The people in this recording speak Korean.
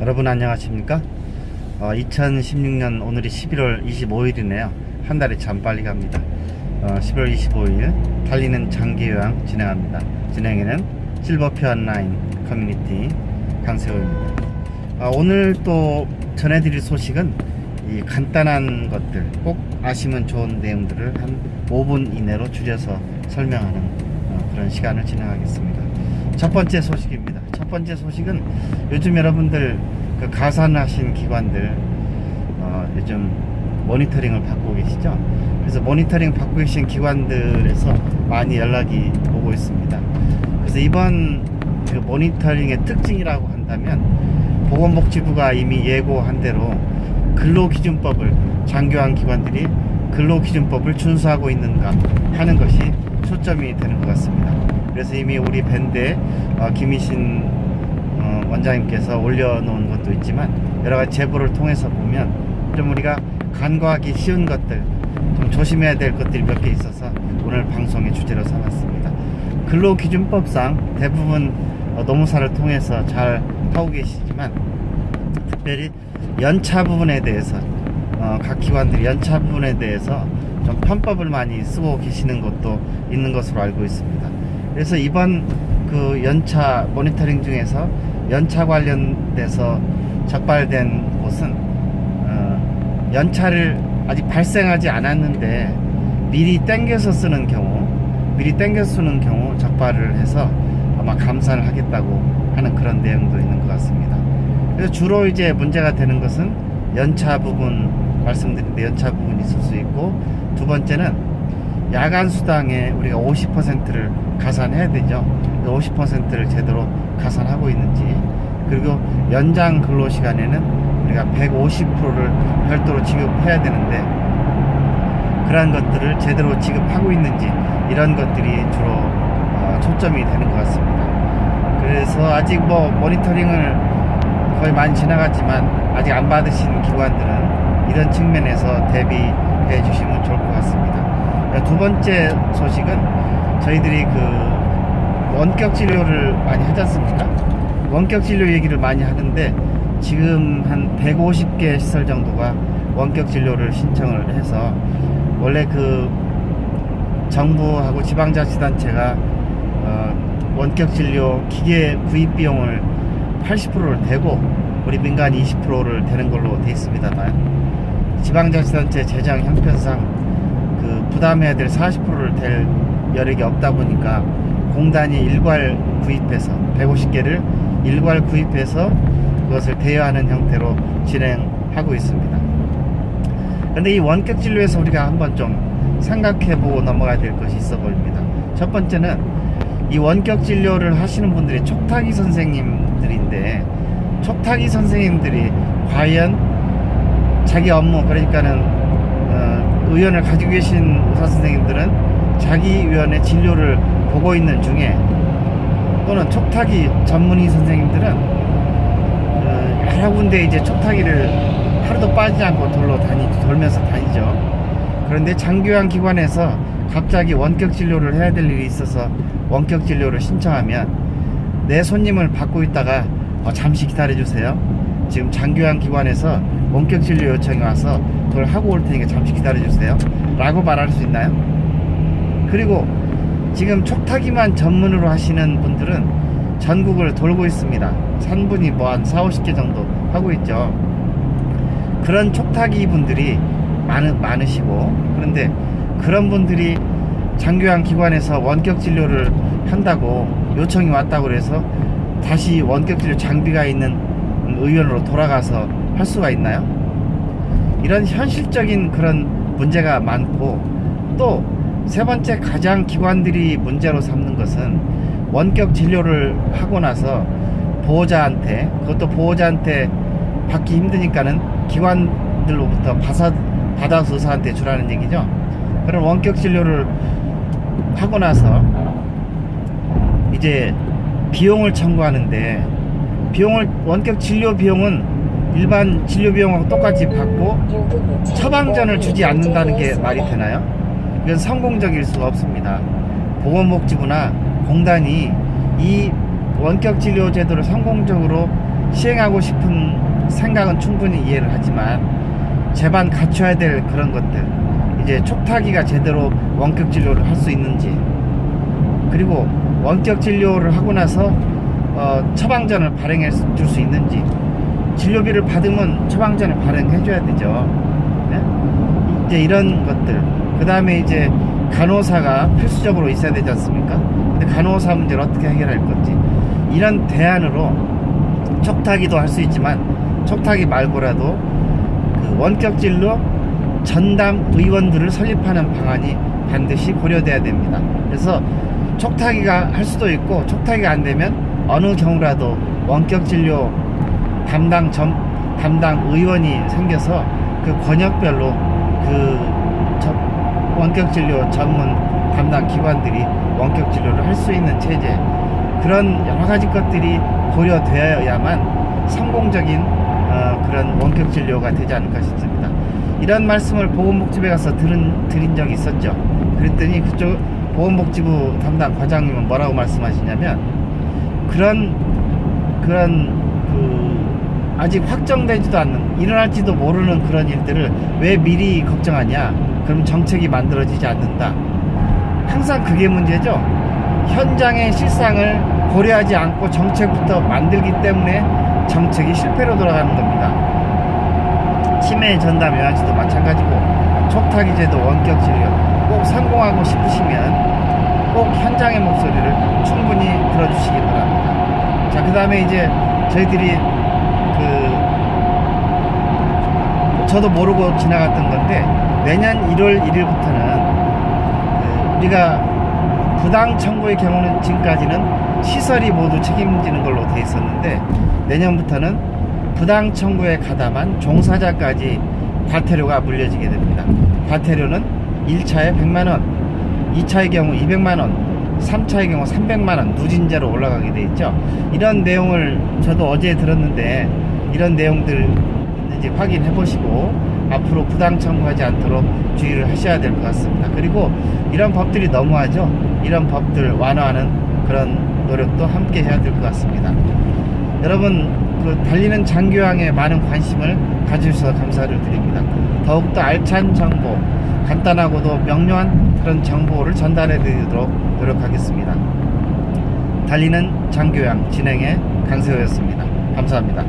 여러분 안녕하십니까? 2016년 오늘이 11월 25일이네요. 한 달이 참 빨리 갑니다. 11월 25일 달리는 장기요양 진행합니다. 진행에는 실버표 온라인 커뮤니티 강세호입니다. 오늘 또 전해드릴 소식은 이 간단한 것들, 꼭 아시면 좋은 내용들을 한 5분 이내로 줄여서 설명하는 그런 시간을 진행하겠습니다. 첫 번째 소식입니다. 첫 번째 소식은 요즘 여러분들 그 가산하신 기관들 요즘 모니터링을 받고 계시죠? 그래서 모니터링 받고 계신 기관들에서 많이 연락이 오고 있습니다. 그래서 이번 그 모니터링의 특징이라고 한다면 보건복지부가 이미 예고한 대로 근로기준법을 장교환 기관들이 근로기준법을 준수하고 있는가 하는 것이 초점이 되는 것 같습니다. 그래서 이미 우리 밴드에 김희신 원장님께서 올려놓은 것도 있지만 여러가지 제보를 통해서 보면 좀 우리가 간과하기 쉬운 것들, 좀 조심해야 될 것들이 몇 개 있어서 오늘 방송의 주제로 삼았습니다. 근로기준법상 대부분 노무사를 통해서 잘 하고 계시지만 특별히 연차 부분에 대해서 각 기관들이 연차 부분에 대해서 좀 편법을 많이 쓰고 계시는 것도 있는 것으로 알고 있습니다. 그래서 이번 그 연차 모니터링 중에서 연차 관련돼서 적발된 곳은 연차를 아직 발생하지 않았는데 미리 땡겨서 쓰는 경우 적발을 해서 아마 감사를 하겠다고 하는 그런 내용도 있는 것 같습니다. 그래서 주로 이제 문제가 되는 것은 연차 부분 말씀드린데 연차 부분이 있을 수 있고, 두 번째는 야간 수당에 우리가 50%를 가산해야 되죠. 50%를 제대로 가산하고 있는지, 그리고 연장 근로시간에는 우리가 150%를 별도로 지급해야 되는데 그러한 것들을 제대로 지급하고 있는지, 이런 것들이 주로 초점이 되는 것 같습니다. 그래서 아직 모니터링을 거의 많이 지나갔지만 아직 안 받으신 기관들은 이런 측면에서 대비해 주시면 좋을 것 같습니다. 두 번째 소식은 저희들이 그 원격 진료를 많이 하지 않습니까? 원격 진료 얘기를 많이 하는데 지금 한 150개 시설 정도가 원격 진료를 신청을 해서, 원래 그 정부하고 지방자치단체가 원격 진료 기계 구입 비용을 80%를 대고 우리 민간이 20%를 대는 걸로 되어 있습니다만, 지방자치단체 재정 형편상 그 부담해야 될 40%를 댈 여력이 없다 보니까 공단이 일괄 구입해서 150개를 일괄 구입해서 그것을 대여하는 형태로 진행하고 있습니다. 그런데 이 원격 진료에서 우리가 한번 좀 생각해보고 넘어가야 될 것이 있어 보입니다. 첫 번째는 이 원격 진료를 하시는 분들이 촉탁의 선생님들인데, 촉탁의 선생님들이 과연 자기 업무, 그러니까는 의원을 가지고 계신 의사 선생님들은 자기 의원의 진료를 보고 있는 중에, 또는 촉탁의 전문의 선생님들은 여러 군데 이제 촉탁의를 하루도 빠지지 않고 돌면서 다니죠. 그런데 장교양 기관에서 갑자기 원격 진료를 해야 될 일이 있어서 원격 진료를 신청하면 내 손님을 받고 있다가 잠시 기다려 주세요, 지금 장교양 기관에서 원격 진료 요청이 와서 그걸 하고 올 테니까 잠시 기다려 주세요 라고 말할 수 있나요? 그리고 지금 촉탁이만 전문으로 하시는 분들은 전국을 돌고 있습니다. 산분이 한 40-50개 정도 하고 있죠. 그런 촉탁이 분들이 많으시고, 그런데 그런 분들이 장교양 기관에서 원격 진료를 한다고 요청이 왔다고 그래서 다시 원격 진료 장비가 있는 의원으로 돌아가서 할 수가 있나요? 이런 현실적인 그런 문제가 많고, 또 세 번째 가장 기관들이 문제로 삼는 것은 원격 진료를 하고 나서 보호자한테, 그것도 보호자한테 받기 힘드니까는 기관들로부터 받아서 의사한테 주라는 얘기죠. 그런 원격 진료를 하고 나서 이제 비용을 청구하는데, 원격 진료 비용은 일반 진료 비용하고 똑같이 받고 처방전을 주지 않는다는 게 말이 되나요? 이건 성공적일 수가 없습니다. 보건복지부나 공단이 이 원격 진료 제도를 성공적으로 시행하고 싶은 생각은 충분히 이해를 하지만 제반 갖춰야 될 그런 것들, 이제 촉탁이가 제대로 원격 진료를 할 수 있는지, 그리고 원격 진료를 하고 나서 처방전을 발행해 줄 수 있는지, 진료비를 받으면 처방전을 발행해 줘야 되죠. 네? 이제 이런 것들, 그 다음에 이제 간호사가 필수적으로 있어야 되지 않습니까? 근데 간호사 문제를 어떻게 해결할 건지, 이런 대안으로 촉탁이도 할 수 있지만 촉탁이 말고라도 그 원격 진료 전담 의원들을 설립하는 방안이 반드시 고려돼야 됩니다. 그래서 촉탁이가 할 수도 있고, 촉탁이가 안 되면 어느 경우라도 원격 진료 담당 의원이 생겨서 그 권역별로 그 원격 진료 전문 담당 기관들이 원격 진료를 할 수 있는 체제, 그런 여러 가지 것들이 고려되어야만 성공적인 그런 원격 진료가 되지 않을까 싶습니다. 이런 말씀을 보건복지부에 가서 드린 적이 있었죠. 그랬더니 그쪽 보건복지부 담당 과장님은 뭐라고 말씀하시냐면, 그런 아직 확정되지도 않는, 일어날지도 모르는 그런 일들을 왜 미리 걱정하냐? 그럼 정책이 만들어지지 않는다. 항상 그게 문제죠. 현장의 실상을 고려하지 않고 정책부터 만들기 때문에 정책이 실패로 돌아가는 겁니다. 치매 전담 요양시도 마찬가지고, 촉탁이제도 원격 진료 꼭 성공하고 싶으시면 꼭 현장의 목소리를 충분히 들어주시기 바랍니다. 자, 그 다음에 이제 저희들이 저도 모르고 지나갔던 건데, 내년 1월 1일부터는 우리가 부당 청구의 경우는 지금까지는 시설이 모두 책임지는 걸로 돼 있었는데, 내년부터는 부당 청구에 가담한 종사자까지 과태료가 물려지게 됩니다. 과태료는 1차에 100만원, 2차의 경우 200만원, 3차의 경우 300만원 누진제로 올라가게 돼 있죠. 이런 내용을 저도 어제 들었는데, 이런 내용들 이제 확인해 보시고 앞으로 부당 청구하지 않도록 주의를 하셔야 될 것 같습니다. 그리고 이런 법들이 너무하죠. 이런 법들 완화하는 그런 노력도 함께 해야 될 것 같습니다. 여러분, 그 달리는 장교양에 많은 관심을 가주셔서 감사를 드립니다. 더욱더 알찬 정보, 간단하고도 명료한 그런 정보를 전달해 드리도록 노력하겠습니다. 달리는 장교양 진행의 강세호였습니다. 감사합니다.